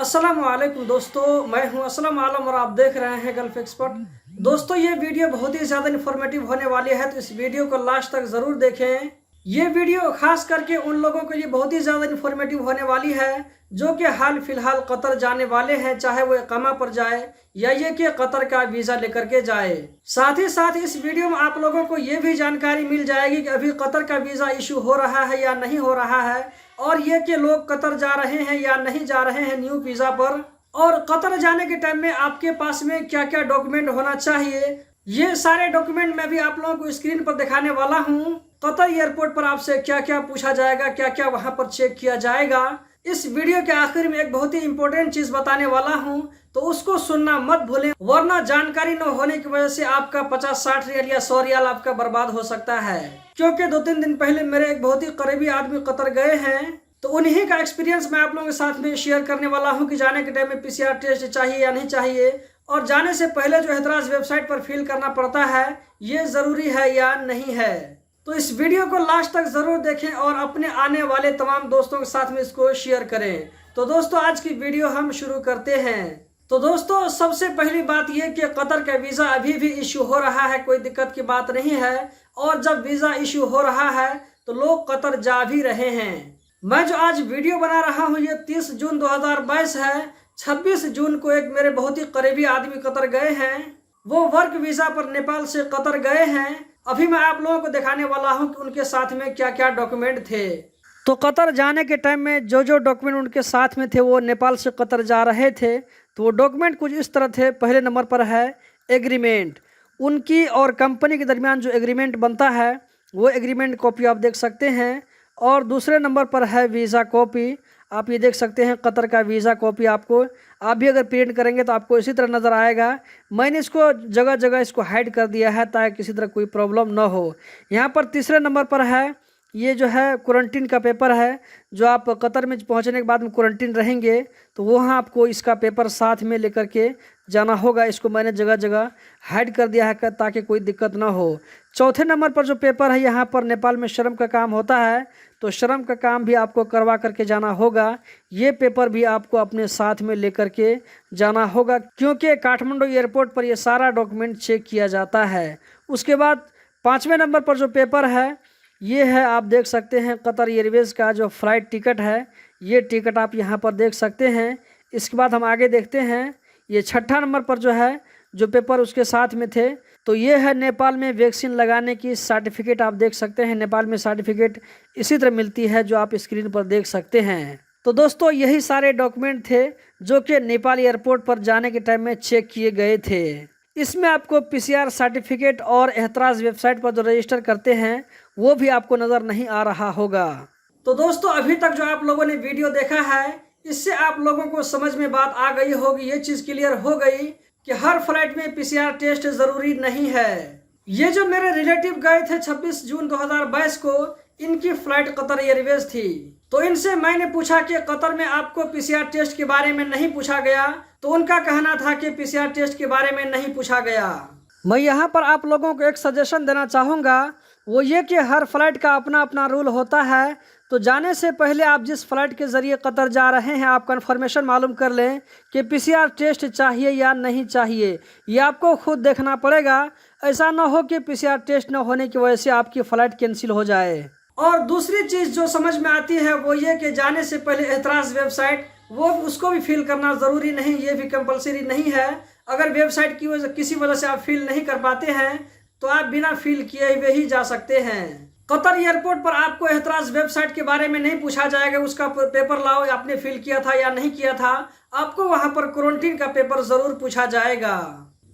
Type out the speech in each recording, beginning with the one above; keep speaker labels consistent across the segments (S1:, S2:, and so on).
S1: अस्सलाम वालेकुम दोस्तों, मैं हूं असलम आलम और आप देख रहे हैं गल्फ एक्सपर्ट। दोस्तों, ये वीडियो बहुत ही ज़्यादा इन्फॉर्मेटिव होने वाली है, तो इस वीडियो को लास्ट तक ज़रूर देखें। ये वीडियो खास करके उन लोगों के लिए बहुत ही ज़्यादा इन्फॉर्मेटिव होने वाली है जो कि हाल फिलहाल कतर जाने वाले हैं, चाहे वो इकामा पर जाए या ये कि कतर का वीज़ा लेकर के जाए। साथ ही साथ इस वीडियो में आप लोगों को ये भी जानकारी मिल जाएगी कि अभी कतर का वीज़ा इशू हो रहा है या नहीं हो रहा है, और ये कि लोग कतर जा रहे हैं या नहीं जा रहे हैं न्यू वीज़ा पर, और कतर जाने के टाइम में आपके पास में क्या क्या डॉक्यूमेंट होना चाहिए। ये सारे डॉक्यूमेंट मैं भी आप लोगों को स्क्रीन पर दिखाने वाला हूँ। कतर एयरपोर्ट पर आपसे क्या क्या पूछा जाएगा, क्या क्या वहां पर चेक किया जाएगा। इस वीडियो के आखिर में एक बहुत ही इंपॉर्टेंट चीज बताने वाला हूं, तो उसको सुनना मत भूलें, वरना जानकारी न होने की वजह से आपका 50-60 रियाल या 100 रियाल आपका बर्बाद हो सकता है। क्योंकि 2-3 दिन पहले मेरे एक बहुत ही करीबी आदमी कतर गए हैं, तो उन्हीं का एक्सपीरियंस मैं आप लोगों के साथ में शेयर करने वाला हूं कि जाने के टाइम में PCR टेस्ट चाहिए या नहीं चाहिए, और जाने से पहले जो हैदराबाद वेबसाइट पर फिल करना पड़ता है ये जरूरी है या नहीं है। तो इस वीडियो को लास्ट तक जरूर देखें और अपने आने वाले तमाम दोस्तों के साथ में इसको शेयर करें। तो दोस्तों, आज की वीडियो हम शुरू करते हैं। तो दोस्तों, सबसे पहली बात यह कि कतर का वीज़ा अभी भी इशू हो रहा है, कोई दिक्कत की बात नहीं है। और जब वीज़ा इशू हो रहा है तो लोग कतर जा भी रहे हैं। मैं जो आज वीडियो बना रहा हूँ ये 30 जून 2022 है। 26 जून को एक मेरे बहुत ही करीबी आदमी कतर गए हैं। वो वर्क वीज़ा पर नेपाल से कतर गए हैं। अभी मैं आप लोगों को दिखाने वाला हूं कि उनके साथ में क्या क्या डॉक्यूमेंट थे। तो कतर जाने के टाइम में जो जो डॉक्यूमेंट उनके साथ में थे, वो नेपाल से कतर जा रहे थे, तो वो डॉक्यूमेंट कुछ इस तरह थे। पहले नंबर पर है एग्रीमेंट, उनकी और कंपनी के दरमियान जो एग्रीमेंट बनता है वो एग्रीमेंट कॉपी आप देख सकते हैं। और दूसरे नंबर पर है वीज़ा कॉपी, आप ये देख सकते हैं कतर का वीज़ा कॉपी। आपको आप भी अगर प्रिंट करेंगे तो आपको इसी तरह नज़र आएगा। मैंने इसको जगह जगह इसको हाइड कर दिया है ताकि किसी तरह कोई प्रॉब्लम ना हो। यहाँ पर तीसरे नंबर पर है ये जो है क्वारंटीन का पेपर है, जो आप कतर में पहुँचने के बाद में क्वारंटीन रहेंगे तो वहाँ आपको इसका पेपर साथ में लेकर के जाना होगा। इसको मैंने जगह जगह हाइड कर दिया है ताकि कोई दिक्कत ना हो। चौथे नंबर पर जो पेपर है, यहाँ पर नेपाल में श्रम का काम होता है, तो श्रम का काम भी आपको करवा करके जाना होगा। ये पेपर भी आपको अपने साथ में लेकर के जाना होगा, क्योंकि काठमांडू एयरपोर्ट पर ये सारा डॉक्यूमेंट चेक किया जाता है। उसके बाद पाँचवें नंबर पर जो पेपर है ये है, आप देख सकते हैं कतर एयरवेज का जो फ़्लाइट टिकट है, ये टिकट आप यहाँ पर देख सकते हैं। इसके बाद हम आगे देखते हैं, ये छठा नंबर पर जो है जो पेपर उसके साथ में थे, तो ये है नेपाल में वैक्सीन लगाने की सर्टिफिकेट। आप देख सकते हैं नेपाल में सर्टिफिकेट इसी तरह मिलती है जो आप स्क्रीन पर देख सकते हैं। तो दोस्तों, यही सारे डॉक्यूमेंट थे जो कि नेपाल एयरपोर्ट पर जाने के टाइम में चेक किए गए थे। इसमें आपको PCR सर्टिफिकेट और एहतराज वेबसाइट पर जो रजिस्टर करते हैं वो भी आपको नज़र नहीं आ रहा होगा। तो दोस्तों, अभी तक जो आप लोगों ने वीडियो देखा है इससे आप लोगों को समझ में बात आ गई होगी, ये चीज़ क्लियर हो गई कि हर फ्लाइट में PCR टेस्ट ज़रूरी नहीं है। ये जो मेरे रिलेटिव गए थे 26 जून 2022 को, इनकी फ्लाइट कतर एयरवेज थी, तो इनसे मैंने पूछा कि कतर में आपको PCR टेस्ट के बारे में नहीं पूछा गया, तो उनका कहना था कि PCR टेस्ट के बारे में नहीं पूछा गया। मैं यहाँ पर आप लोगों को एक सजेशन देना चाहूँगा, वो ये कि हर फ्लाइट का अपना अपना रूल होता है। तो जाने से पहले आप जिस फ्लाइट के ज़रिए कतर जा रहे हैं आप कन्फर्मेशन मालूम कर लें कि PCR टेस्ट चाहिए या नहीं चाहिए, ये आपको खुद देखना पड़ेगा। ऐसा ना हो कि PCR टेस्ट न होने की वजह से आपकी फ़्लाइट कैंसिल हो जाए। और दूसरी चीज़ जो समझ में आती है वो ये कि जाने से पहले एतराज़ वेबसाइट वो उसको भी फिल करना ज़रूरी नहीं, ये भी कंपलसरी नहीं है। अगर वेबसाइट की वजह किसी वजह से आप फिल नहीं कर पाते हैं तो आप बिना फिल किए हुए ही जा सकते हैं। कतर एयरपोर्ट पर आपको एतराज़ वेबसाइट के बारे में नहीं पूछा जाएगा, उसका पेपर लाओ आपने फिल किया था या नहीं किया था। आपको वहां पर क्वारंटीन का पेपर जरूर पूछा जाएगा।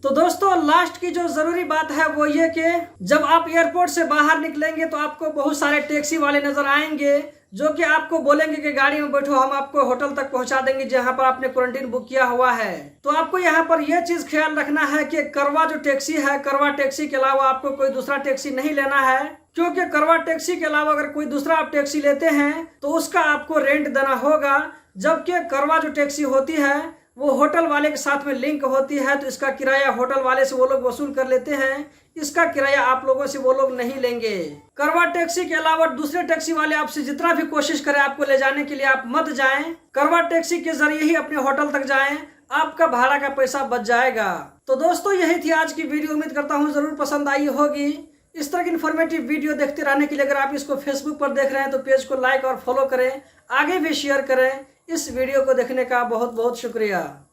S1: तो दोस्तों, लास्ट की जो जरूरी बात है वो ये कि जब आप एयरपोर्ट से बाहर निकलेंगे तो आपको बहुत सारे टैक्सी वाले नजर आएंगे जो कि आपको बोलेंगे कि गाड़ी में बैठो, हम आपको होटल तक पहुंचा देंगे जहां पर आपने क्वारंटीन बुक किया हुआ है। तो आपको यहां पर यह चीज ख्याल रखना है कि करवा जो टैक्सी है, करवा टैक्सी के अलावा आपको कोई दूसरा टैक्सी नहीं लेना है, क्योंकि करवा टैक्सी के अलावा अगर कोई दूसरा आप टैक्सी लेते हैं तो उसका आपको रेंट देना होगा। जबकि करवा जो टैक्सी होती है वो होटल वाले के साथ में लिंक होती है, तो इसका किराया होटल वाले से वो लोग वसूल कर लेते हैं। इसका किराया आप लोगों से वो लोग नहीं लेंगे। करवा टैक्सी के अलावा दूसरे टैक्सी वाले आपसे जितना भी कोशिश करें आपको ले जाने के लिए, आप मत जाएं। करवा टैक्सी के जरिए ही अपने होटल तक जाएं, आपका भाड़ा का पैसा बच जाएगा। तो दोस्तों यही थी आज की वीडियो। उम्मीद करता हूँ जरूर पसंद आई होगी। इस तरह की इन्फॉर्मेटिव वीडियो देखते रहने के लिए अगर आप इसको फेसबुक पर देख रहे हैं तो पेज को लाइक और फॉलो करें, आगे भी शेयर करें। इस वीडियो को देखने का बहुत बहुत शुक्रिया।